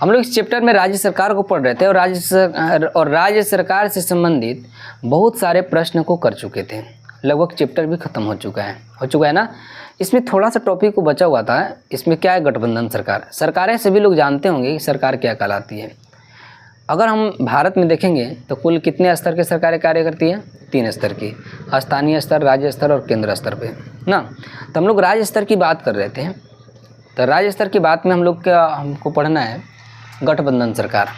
हम लोग इस चैप्टर में राज्य सरकार को पढ़ रहे थे और राज्य सरकार से संबंधित बहुत सारे प्रश्न को कर चुके थे। लगभग चैप्टर भी खत्म हो चुका है ना। इसमें थोड़ा सा टॉपिक को बचा हुआ था। इसमें क्या है, गठबंधन सरकार। सरकारें सभी लोग जानते होंगे कि सरकार क्या कहलाती है। अगर हम भारत में देखेंगे तो कुल कितने स्तर की सरकारें कार्य करती है? 3 स्तर की, स्थानीय स्तर, राज्य स्तर और केंद्र स्तर पे ना। तो हम लोग राज्य स्तर की बात कर रहे थे। तो राज्य स्तर की बात में हमको पढ़ना है गठबंधन सरकार।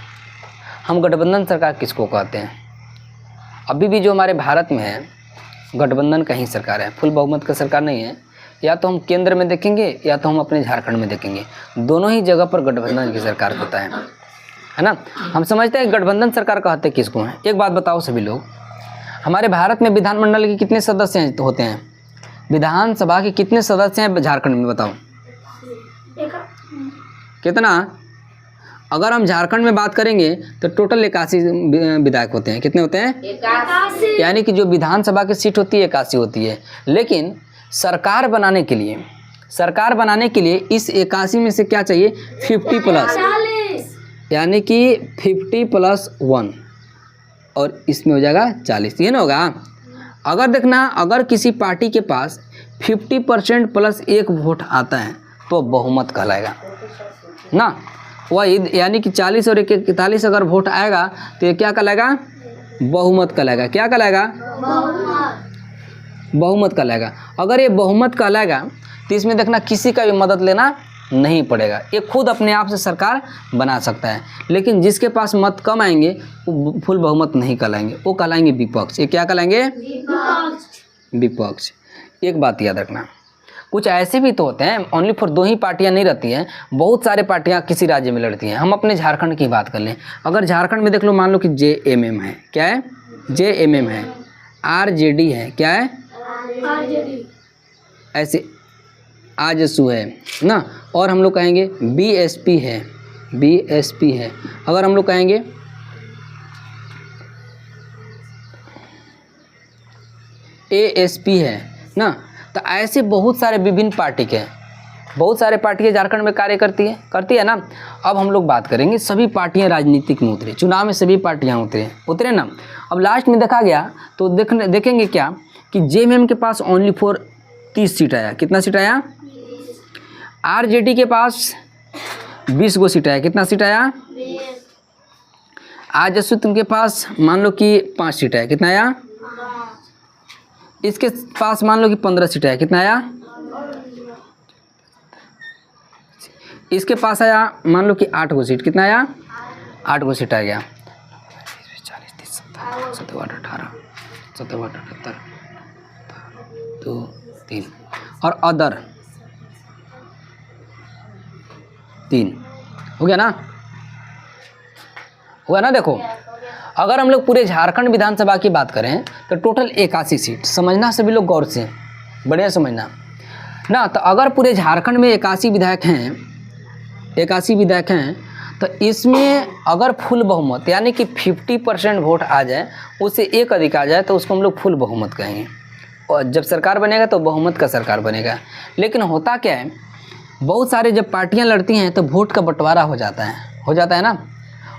हम गठबंधन सरकार किसको कहते हैं? अभी भी जो हमारे भारत में है गठबंधन का ही सरकार है, फुल बहुमत का सरकार नहीं है। या तो हम केंद्र में देखेंगे या तो हम अपने झारखंड में देखेंगे, दोनों ही जगह पर गठबंधन की सरकार होता है ना। हम समझते हैं गठबंधन सरकार कहते किसको हैं। एक बात बताओ सभी लोग, हमारे भारत में विधानमंडल के कितने सदस्य होते हैं? विधानसभा के कितने सदस्य हैं झारखंड में, बताओ कितना? अगर हम झारखंड में बात करेंगे तो टोटल 81 विधायक होते हैं। कितने होते हैं? 81। यानी कि जो विधानसभा की सीट होती है 81 होती है। लेकिन सरकार बनाने के लिए इस 81 में से क्या चाहिए? 50 प्लस, यानी कि 50 + 1 और इसमें हो जाएगा 40। ये ना होगा। अगर देखना, अगर किसी पार्टी के पास 50% + 1 वोट आता है तो बहुमत कहलाएगा ना। वही यानी कि 40 और 1 41 अगर वोट आएगा तो ये क्या कहलाएगा? बहुमत कहलाएगा। क्या कहलाएगा? बहुमत कहलाएगा। अगर ये बहुमत कहलाएगा तो इसमें देखना किसी का भी मदद लेना नहीं पड़ेगा, ये खुद अपने आप से सरकार बना सकता है। लेकिन जिसके पास मत कम आएंगे वो फुल बहुमत नहीं कहलाएंगे, वो कहलाएंगे विपक्ष। ये क्या कहलाएंगे? विपक्ष। एक बात याद रखना, कुछ ऐसे भी तो होते हैं ओनली फॉर 2 ही पार्टियां नहीं रहती हैं, बहुत सारे पार्टियां किसी राज्य में लड़ती हैं। हम अपने झारखंड की बात कर लें। अगर झारखंड में देख लो, मान लो कि JMM है। क्या है? JMM है। RJD है। क्या है? ऐसे आजसू है ना। और हम लोग कहेंगे BSP है। BSP है। अगर हम लोग कहेंगे ASP है ना। तो ऐसे बहुत सारे विभिन्न पार्टियां झारखंड में कार्य करती है ना। अब हम लोग बात करेंगे, सभी पार्टियां राजनीतिक में उतरे, चुनाव में सभी पार्टियां उतरे ना। अब लास्ट में देखा गया तो देखेंगे क्या कि JMM के पास ओनली फॉर 30 सीट आया। कितना सीट आया? RJD के पास 20 गो सीट आया। कितना सीट आया? 20। आजसू के पास मान लो कि 5 सीट आया। कितना आया? इसके पास मान लो कि 15 सीट आया। कितना आया? इसके पास आया मान लो कि 8 गो सीट। कितना आया? 8 गो सीट आ गया। 40 30 17 18 17 78 2 3 और अदर 3 हो गया ना। हुआ ना। देखो, अगर हम लोग पूरे झारखंड विधानसभा की बात करें तो टोटल 81 सीट। समझना सभी लोग गौर से, बढ़िया समझना ना। तो अगर पूरे झारखंड में 81 विधायक हैं तो इसमें अगर फुल बहुमत यानी कि 50% वोट आ जाए, उससे एक अधिक आ जाए तो उसको हम लोग फुल बहुमत कहेंगे। और जब सरकार बनेगा तो बहुमत का सरकार बनेगा। लेकिन होता क्या है, बहुत सारे जब पार्टियां लड़ती हैं तो वोट का बंटवारा हो जाता है ना।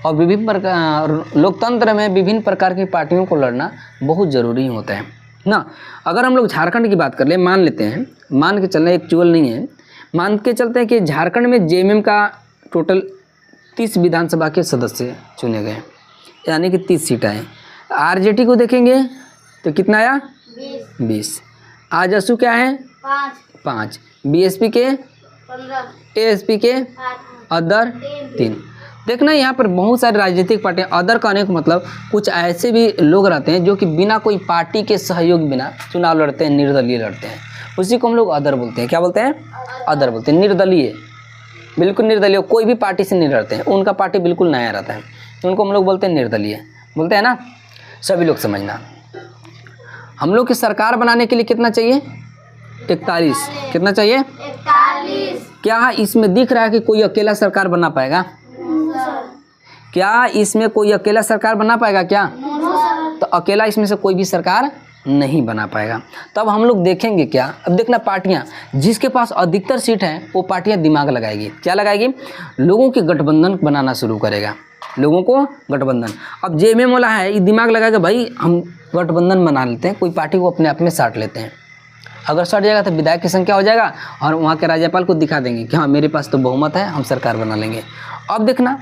और विभिन्न प्रकार लोकतंत्र में विभिन्न प्रकार की पार्टियों को लड़ना बहुत ज़रूरी होता है ना। अगर हम लोग झारखंड की बात कर ले, मान लेते हैं, मान के चलना, एक चुगल नहीं है, मान के चलते हैं कि झारखंड में JMM का टोटल 30 विधानसभा के सदस्य चुने गए, यानी कि 30 सीट आए। RJD को देखेंगे तो कितना आया? 20। आजसू क्या है? 5। BSP के 15। ASP के अदर 3। देखना यहाँ पर बहुत सारे राजनीतिक पार्टियां, अदर कहने का मतलब कुछ ऐसे भी लोग रहते हैं जो कि बिना कोई पार्टी के सहयोग बिना चुनाव लड़ते हैं, निर्दलीय लड़ते हैं, उसी को हम लोग अदर बोलते हैं। क्या बोलते हैं? अदर बोलते हैं। निर्दलीय, बिल्कुल निर्दलीय, कोई भी पार्टी से नहीं लड़ते हैं, उनका पार्टी बिल्कुल नया रहता है, उनको हम लोग बोलते हैं निर्दलीय, बोलते हैं ना। सभी लोग समझना, हम लोग की सरकार बनाने के लिए कितना चाहिए? 41। कितना चाहिए? 41। क्या इसमें दिख रहा है कि कोई अकेला सरकार बना पाएगा? क्या इसमें कोई अकेला सरकार बना पाएगा क्या? तो अकेला इसमें से कोई भी सरकार नहीं बना पाएगा। तब हम लोग देखेंगे क्या, अब देखना पार्टियां जिसके पास अधिकतर सीट हैं वो पार्टियां दिमाग लगाएगी। क्या लगाएगी? लोगों के गठबंधन बनाना शुरू करेगा, लोगों को गठबंधन। अब जेएमएम वाला है ये दिमाग लगाएगा भाई हम गठबंधन बना लेते हैं, कोई पार्टी को अपने आप में साट लेते हैं। अगर सट जाएगा तो विधायक की संख्या हो जाएगा और वहाँ के राज्यपाल को दिखा देंगे कि हाँ मेरे पास तो बहुमत है, हम सरकार बना लेंगे। अब देखना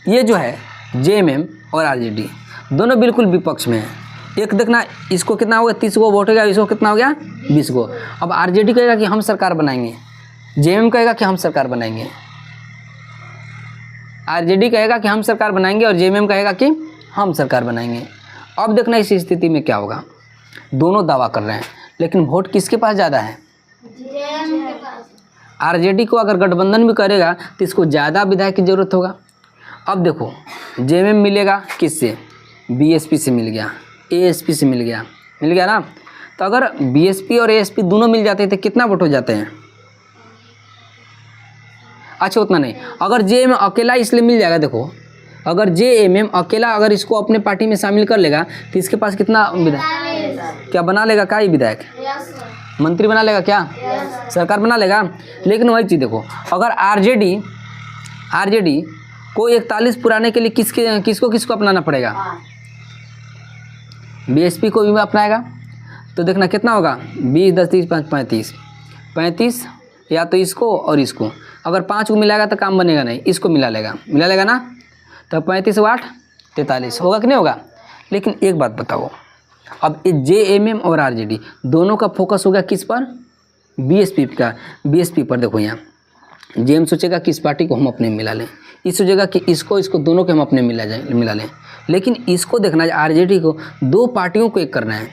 ये जो है जेएमएम और आरजेडी दोनों बिल्कुल विपक्ष में है। एक देखना इसको कितना हो गया 30 गो वोट हो गया, इसको कितना हो गया 20 गो। अब आरजेडी कहेगा कि हम सरकार बनाएंगे, जेएमएम कहेगा कि हम सरकार बनाएंगे। आरजेडी कहेगा कि हम सरकार बनाएंगे और जेएमएम कहेगा कि हम सरकार बनाएंगे। अब देखना इस स्थिति में क्या होगा, दोनों दावा कर रहे हैं लेकिन वोट किसके पास ज़्यादा है? जेएमएम के पास। आरजेडी को अगर गठबंधन भी करेगा तो इसको ज़्यादा विधायक की ज़रूरत होगा। अब देखो जेएमएम मिलेगा किससे? बीएसपी से मिल गया, एएसपी से मिल गया ना। तो अगर बीएसपी और एएसपी दोनों मिल जाते हैं तो कितना वोट हो जाते हैं? अच्छा उतना नहीं। अगर जेएमएम अकेला इसलिए मिल जाएगा, देखो अगर जेएमएम अकेला अगर इसको अपने पार्टी में शामिल कर लेगा तो इसके पास कितना विधायक, क्या बना लेगा? क्या विधायक? मंत्री बना लेगा क्या? सरकार बना लेगा। लेकिन वही चीज़ देखो अगर आरजेडी को 41 पुराने के लिए किसको अपनाना पड़ेगा? बीएसपी को भी अपनाएगा। तो देखना कितना होगा 20 10 30 5 35 या तो इसको और इसको अगर 5 को मिलाएगा तो काम बनेगा नहीं, इसको मिला लेगा ना। तो 35 8 43 होगा कि नहीं होगा? लेकिन एक बात बताओ, अब जेएमएम और आरजेडी दोनों का फोकस हो गया किस पर? बीएसपी पर। देखो यहाँ जेएम सोचेगा कि इस पार्टी को हम अपने मिला लें, इस सोचेगा कि इसको दोनों के हम अपने मिला लें। लेकिन इसको देखना है आरजेडी को दो पार्टियों को एक करना है,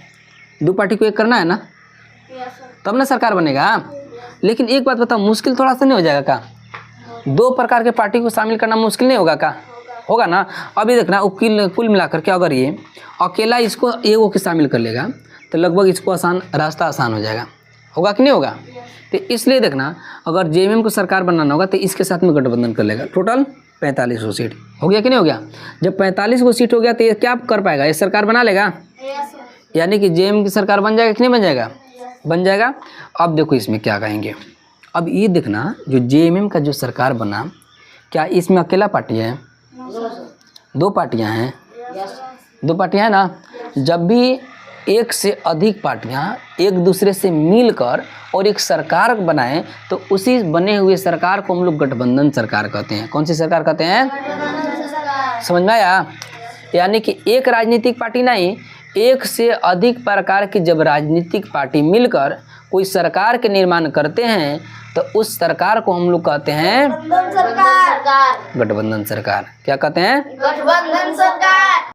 दो पार्टी को एक करना है ना, तब ना सरकार बनेगा। लेकिन एक बात बताओ मुश्किल थोड़ा सा नहीं हो जाएगा का? दो प्रकार के पार्टी को शामिल करना मुश्किल नहीं होगा का? होगा ना। अभी देखना कुल मिलाकर के अगर ये अकेला इसको एगो के शामिल कर लेगा तो लगभग इसको रास्ता आसान हो जाएगा, होगा कि नहीं होगा? तो इसलिए देखना अगर जेएमएम को सरकार बनाना होगा तो इसके साथ में गठबंधन कर लेगा। टोटल 45 सीट हो गया कि नहीं हो गया? जब 45 सीट हो गया तो ये क्या कर पाएगा? ये सरकार बना लेगा, यानी कि जेएमएम की सरकार बन जाएगा कि नहीं बन जाएगा? बन जाएगा। अब देखो इसमें क्या कहेंगे, अब ये देखना जो जेएमएम का जो सरकार बना क्या इसमें अकेला पार्टी है? दो पार्टियां हैं, दो पार्टियां हैं ना। जब भी एक से अधिक पार्टियां एक दूसरे से मिलकर और एक सरकार बनाएं तो उसी बने हुए सरकार को हम लोग गठबंधन सरकार कहते हैं। कौन सी सरकार कहते हैं? समझ में आया? यानी कि एक राजनीतिक पार्टी नहीं, एक से अधिक प्रकार की जब राजनीतिक पार्टी मिलकर कोई सरकार के निर्माण करते हैं तो उस सरकार को हम लोग कहते हैं गठबंधन सरकार। क्या कहते हैं? गठबंधन सरकार।